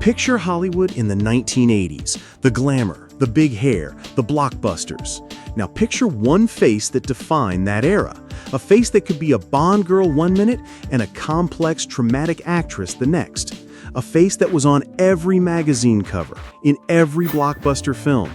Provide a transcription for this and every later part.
Picture Hollywood in the 1980s, the glamour, the big hair, the blockbusters. Now picture one face that defined that era. A face that could be a Bond girl one minute and a complex, traumatic actress the next. A face that was on every magazine cover, in every blockbuster film.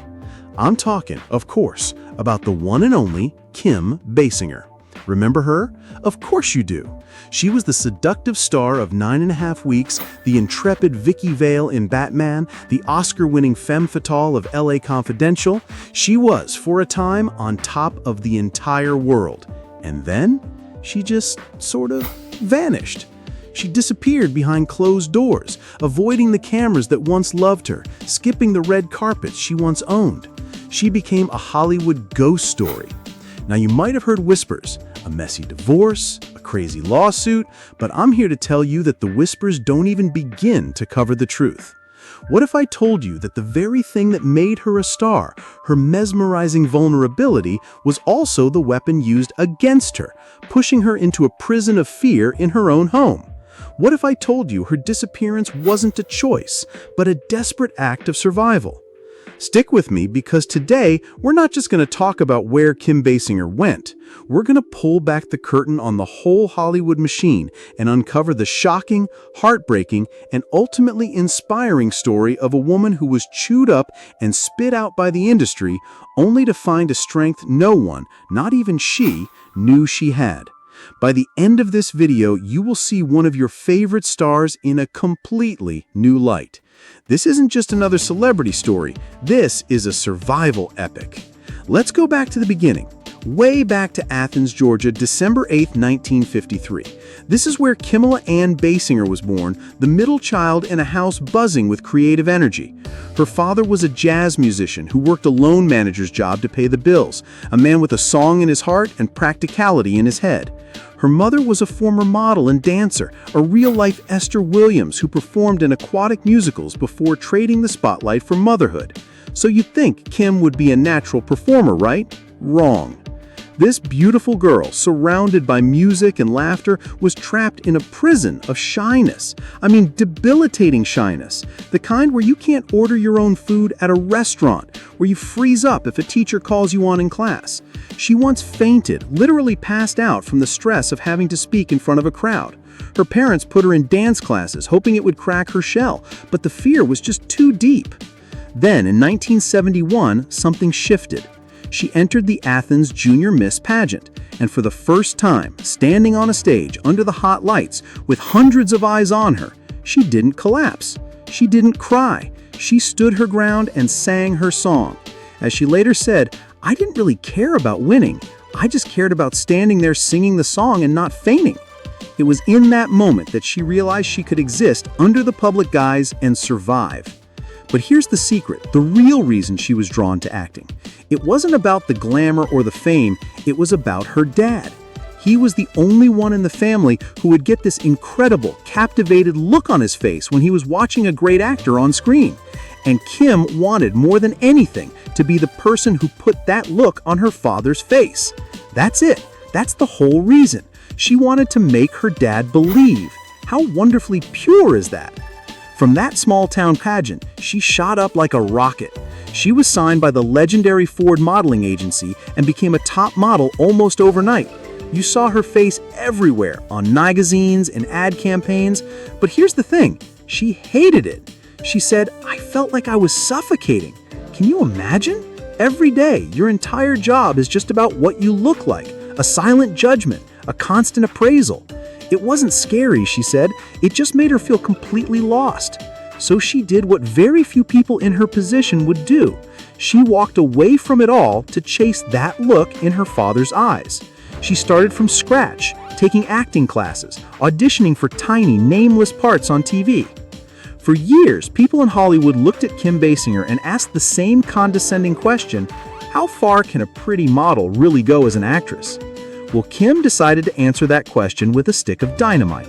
I'm talking, of course, about the one and only Kim Basinger. Remember her? Of course you do. She was the seductive star of 9½ Weeks, the intrepid Vicky Vale in Batman, the Oscar-winning femme fatale of LA Confidential. She was, for a time, on top of the entire world. And then, she just sort of vanished. She disappeared behind closed doors, avoiding the cameras that once loved her, skipping the red carpets she once owned. She became a Hollywood ghost story. Now you might have heard whispers, a messy divorce, a crazy lawsuit, but I'm here to tell you that the whispers don't even begin to cover the truth. What if I told you that the very thing that made her a star, her mesmerizing vulnerability, was also the weapon used against her, pushing her into a prison of fear in her own home? What if I told you her disappearance wasn't a choice, but a desperate act of survival? Stick with me because today we're not just going to talk about where Kim Basinger went. We're going to pull back the curtain on the whole Hollywood machine and uncover the shocking, heartbreaking, and ultimately inspiring story of a woman who was chewed up and spit out by the industry only to find a strength no one, not even she, knew she had. By the end of this video, you will see one of your favorite stars in a completely new light. This isn't just another celebrity story. This is a survival epic. Let's go back to the beginning. Way back to Athens, Georgia, December 8, 1953. This is where Kimala Ann Basinger was born, the middle child in a house buzzing with creative energy. Her father was a jazz musician who worked a loan manager's job to pay the bills, a man with a song in his heart and practicality in his head. Her mother was a former model and dancer, a real-life Esther Williams who performed in aquatic musicals before trading the spotlight for motherhood. So you'd think Kim would be a natural performer, right? Wrong. This beautiful girl, surrounded by music and laughter, was trapped in a prison of shyness. I mean, debilitating shyness. The kind where you can't order your own food at a restaurant, where you freeze up if a teacher calls you on in class. She once fainted, literally passed out from the stress of having to speak in front of a crowd. Her parents put her in dance classes, hoping it would crack her shell, but the fear was just too deep. Then, in 1971, something shifted. She entered the Athens Junior Miss pageant, and for the first time, standing on a stage under the hot lights with hundreds of eyes on her, she didn't collapse. She didn't cry. She stood her ground and sang her song. As she later said, "I didn't really care about winning. I just cared about standing there singing the song and not fainting." It was in that moment that she realized she could exist under the public guise and survive. But here's the secret, the real reason she was drawn to acting. It wasn't about the glamour or the fame, it was about her dad. He was the only one in the family who would get this incredible, captivated look on his face when he was watching a great actor on screen. And Kim wanted more than anything to be the person who put that look on her father's face. That's it. That's the whole reason. She wanted to make her dad believe. How wonderfully pure is that? From that small-town pageant, she shot up like a rocket. She was signed by the legendary Ford modeling agency and became a top model almost overnight. You saw her face everywhere, on magazines and ad campaigns. But here's the thing, she hated it. She said, "I felt like I was suffocating." Can you imagine? Every day, your entire job is just about what you look like, a silent judgment, a constant appraisal. It wasn't scary, she said, it just made her feel completely lost. So she did what very few people in her position would do. She walked away from it all to chase that look in her father's eyes. She started from scratch, taking acting classes, auditioning for tiny, nameless parts on TV. For years, people in Hollywood looked at Kim Basinger and asked the same condescending question, how far can a pretty model really go as an actress? Well, Kim decided to answer that question with a stick of dynamite.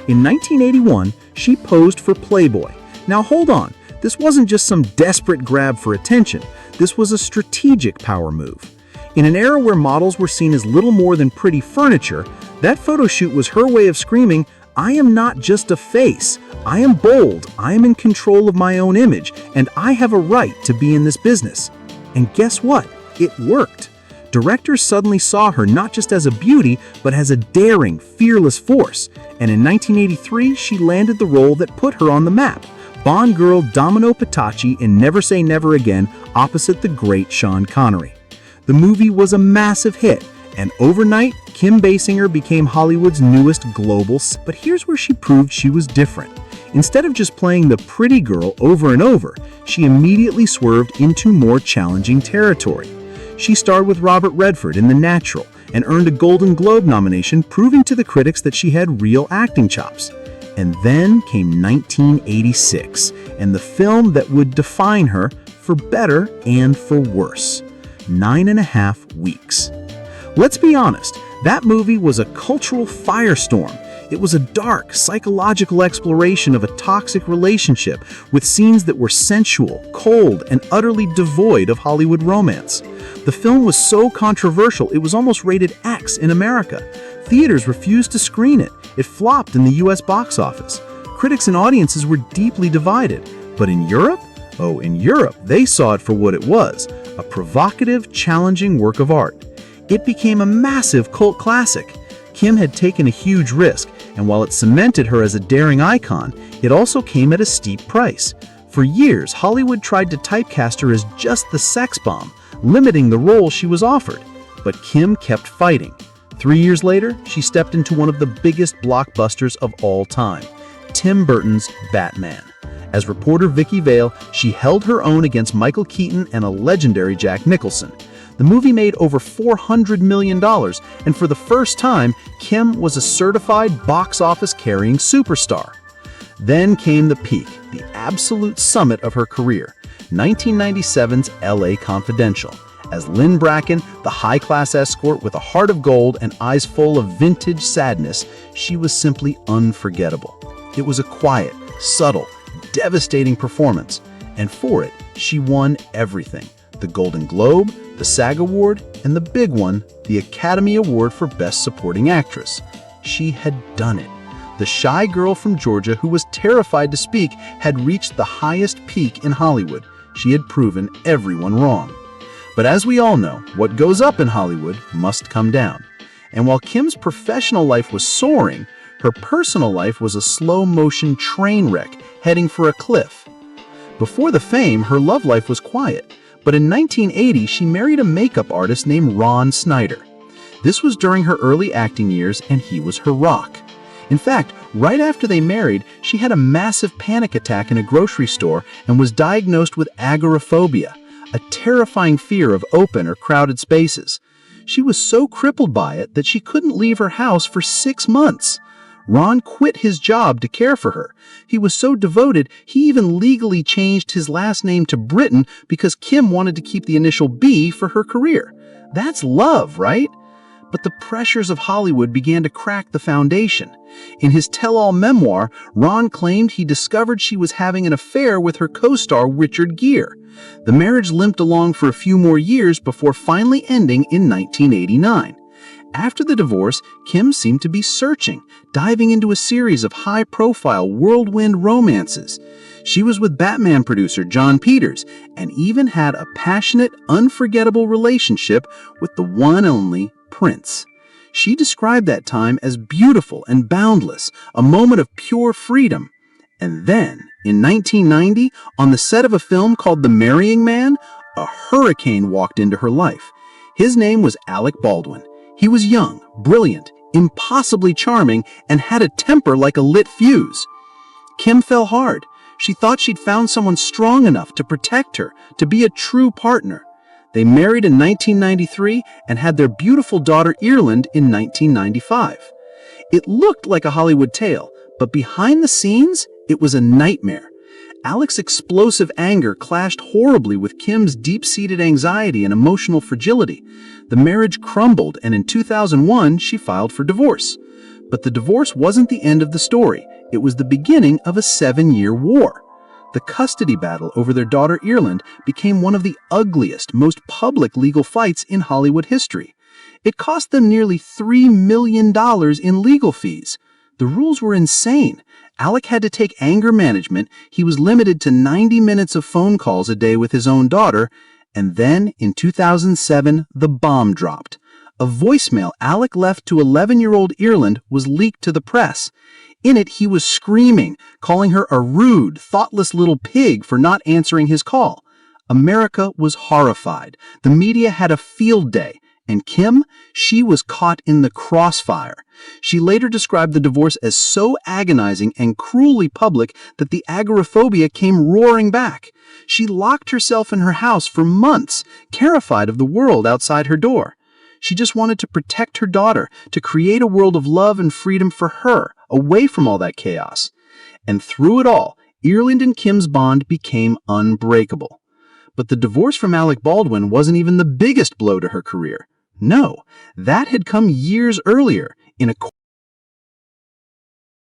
In 1981, she posed for Playboy. Now hold on, this wasn't just some desperate grab for attention. This was a strategic power move. In an era where models were seen as little more than pretty furniture, that photo shoot was her way of screaming, I am not just a face. I am bold, I am in control of my own image, and I have a right to be in this business. And guess what? It worked. Directors suddenly saw her not just as a beauty, but as a daring, fearless force. And in 1983, she landed the role that put her on the map, Bond girl Domino Patachi in Never Say Never Again, opposite the great Sean Connery. The movie was a massive hit, and overnight, Kim Basinger became Hollywood's newest global. But here's where she proved she was different. Instead of just playing the pretty girl over and over, she immediately swerved into more challenging territory. She starred with Robert Redford in The Natural and earned a Golden Globe nomination, proving to the critics that she had real acting chops. And then came 1986, and the film that would define her for better and for worse. 9.5 Weeks. Let's be honest, that movie was a cultural firestorm. It was a dark, psychological exploration of a toxic relationship with scenes that were sensual, cold, and utterly devoid of Hollywood romance. The film was so controversial, it was almost rated X in America. Theaters refused to screen it. It flopped in the US box office. Critics and audiences were deeply divided. But in Europe? Oh, in Europe, they saw it for what it was, a provocative, challenging work of art. It became a massive cult classic. Kim had taken a huge risk, and while it cemented her as a daring icon, it also came at a steep price. For years, Hollywood tried to typecast her as just the sex bomb, limiting the role she was offered. But Kim kept fighting. 3 years later, she stepped into one of the biggest blockbusters of all time, Tim Burton's Batman. As reporter Vicky Vale, she held her own against Michael Keaton and a legendary Jack Nicholson. The movie made over $400 million, and for the first time, Kim was a certified box office carrying superstar. Then came the peak, the absolute summit of her career, 1997's LA Confidential. As Lynn Bracken, the high-class escort with a heart of gold and eyes full of vintage sadness, she was simply unforgettable. It was a quiet, subtle, devastating performance, and for it, she won everything. The Golden Globe, the SAG Award, and the big one, the Academy Award for Best Supporting Actress. She had done it. The shy girl from Georgia who was terrified to speak had reached the highest peak in Hollywood. She had proven everyone wrong. But as we all know, what goes up in Hollywood must come down. And while Kim's professional life was soaring, her personal life was a slow-motion train wreck heading for a cliff. Before the fame, her love life was quiet. But in 1980, she married a makeup artist named Ron Snyder. This was during her early acting years, and he was her rock. In fact, right after they married, she had a massive panic attack in a grocery store and was diagnosed with agoraphobia, a terrifying fear of open or crowded spaces. She was so crippled by it that she couldn't leave her house for 6 months. Ron quit his job to care for her. He was so devoted, he even legally changed his last name to Britton because Kim wanted to keep the initial B for her career. That's love, right? But the pressures of Hollywood began to crack the foundation. In his tell-all memoir, Ron claimed he discovered she was having an affair with her co-star Richard Gere. The marriage limped along for a few more years before finally ending in 1989. After the divorce, Kim seemed to be searching, diving into a series of high-profile whirlwind romances. She was with Batman producer John Peters and even had a passionate, unforgettable relationship with the one and only Prince. She described that time as beautiful and boundless, a moment of pure freedom. And then, in 1990, on the set of a film called The Marrying Man, a hurricane walked into her life. His name was Alec Baldwin. He was young, brilliant, impossibly charming, and had a temper like a lit fuse. Kim fell hard. She thought she'd found someone strong enough to protect her, to be a true partner. They married in 1993 and had their beautiful daughter Ireland in 1995. It looked like a Hollywood tale, but behind the scenes, it was a nightmare. Alec's explosive anger clashed horribly with Kim's deep-seated anxiety and emotional fragility. The marriage crumbled, and in 2001, she filed for divorce. But the divorce wasn't the end of the story. It was the beginning of a 7-year war. The custody battle over their daughter Ireland became one of the ugliest, most public legal fights in Hollywood history. It cost them nearly $3 million in legal fees. The rules were insane. Alec had to take anger management, he was limited to 90 minutes of phone calls a day with his own daughter, and then, in 2007, the bomb dropped. A voicemail Alec left to 11-year-old Ireland was leaked to the press. In it, he was screaming, calling her a rude, thoughtless little pig for not answering his call. America was horrified. The media had a field day. And Kim, she was caught in the crossfire. She later described the divorce as so agonizing and cruelly public that the agoraphobia came roaring back. She locked herself in her house for months, terrified of the world outside her door. She just wanted to protect her daughter, to create a world of love and freedom for her, away from all that chaos. And through it all, Ireland and Kim's bond became unbreakable. But the divorce from Alec Baldwin wasn't even the biggest blow to her career. No, that had come years earlier in a